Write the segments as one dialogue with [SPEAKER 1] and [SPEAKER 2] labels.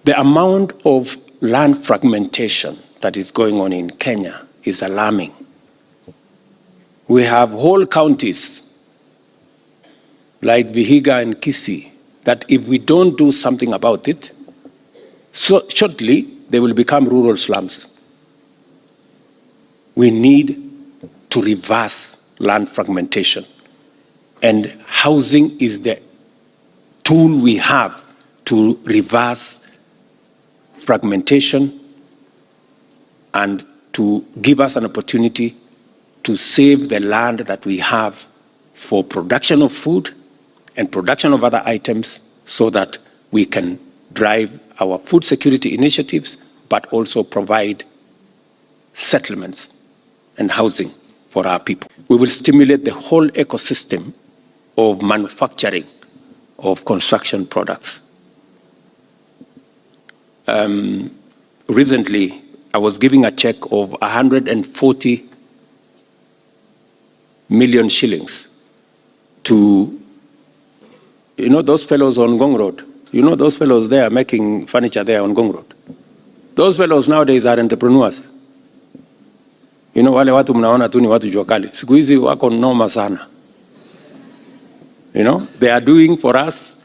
[SPEAKER 1] The amount of land fragmentation that is going on in Kenya is alarming. We have whole counties like Vihiga and Kisii that if we don't do something about it, so shortly they will become rural slums. We need to reverse land fragmentation. And housing is the tool we have to reverse fragmentation and to give us an opportunity to save the land that we have for production of food and production of other items so that we can drive our food security initiatives, but also provide settlements and housing for our people. We will stimulate the whole ecosystem of manufacturing of construction products. Recently, I was giving a check of 140 million shillings to, those fellows on Ngong Road. Those fellows there making furniture there on Ngong Road. Those fellows nowadays are entrepreneurs. Wale watu mnaona tu ni watu jua kali. Siku hizi wako noma sana. They are doing for us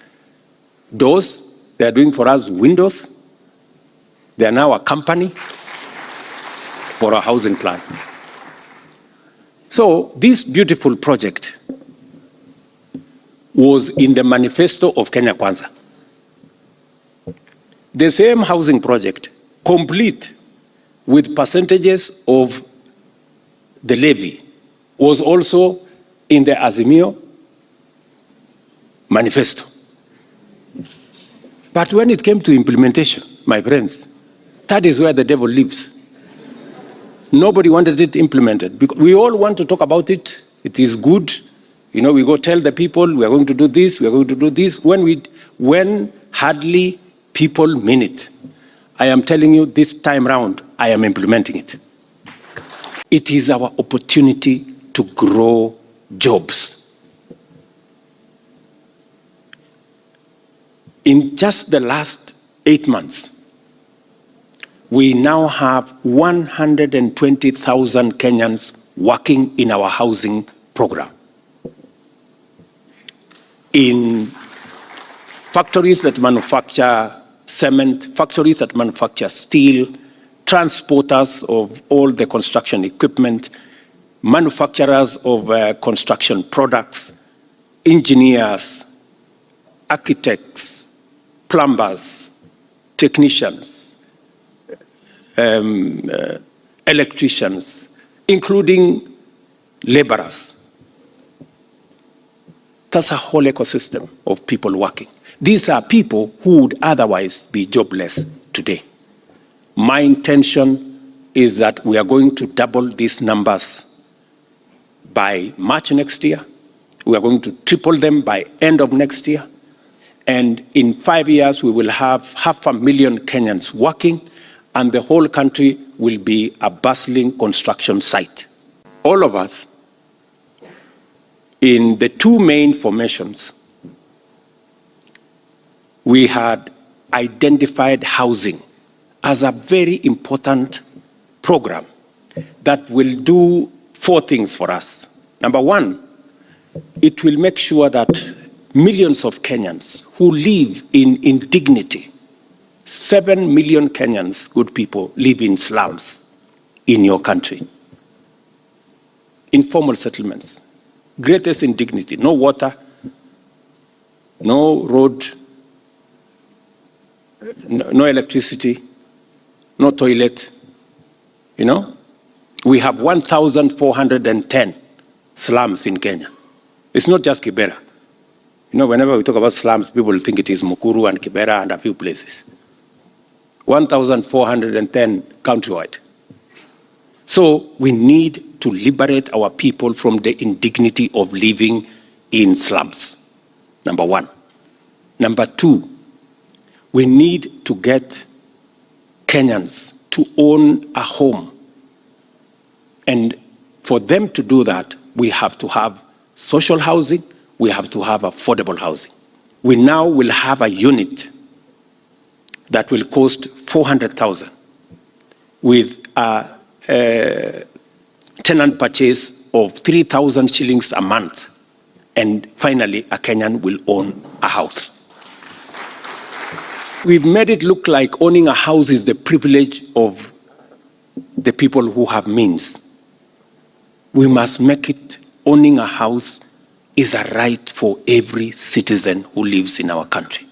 [SPEAKER 1] doors, they are doing for us windows. They are now a company for a housing plan. So this beautiful project was in the manifesto of Kenya Kwanza. The same housing project, complete with percentages of the levy, was also in the Azimio manifesto. But when it came to implementation, my friends, that is where the devil lives. Nobody wanted it implemented. Because we all want to talk about it. It is good. We go tell the people, we are going to do this, we are going to do this. When hardly people mean it. I am telling you this time round, I am implementing it. It is our opportunity to grow jobs. In just the last 8 months, we now have 120,000 Kenyans working in our housing program. In factories that manufacture cement, factories that manufacture steel, transporters of all the construction equipment, manufacturers of construction products, engineers, architects, plumbers, technicians, electricians, including laborers. That's a whole ecosystem of people working. These are people who would otherwise be jobless today. My intention is that we are going to double these numbers by March next year. We are going to triple them by end of next year. And in 5 years, we will have 500,000 Kenyans working, and the whole country will be a bustling construction site. All of us, in the two main formations, we had identified housing as a very important program that will do 4 things for us. Number one, it will make sure that millions of Kenyans who live in indignity, 7 million Kenyans, good people, live in slums in your country. Informal settlements, greatest indignity, no water, no road, no electricity, no toilet. We have 1,410 slums in Kenya. It's not just Kibera. Whenever we talk about slums, people think it is Mukuru and Kibera and a few places. 1,410 countrywide. So we need to liberate our people from the indignity of living in slums, number one. Number two, we need to get Kenyans to own a home. And for them to do that, we have to have social housing, we have to have affordable housing. We now will have a unit that will cost 400,000 with a tenant purchase of 3,000 shillings a month. And finally, a Kenyan will own a house. We've made it look like owning a house is the privilege of the people who have means. We must make it owning a house is a right for every citizen who lives in our country.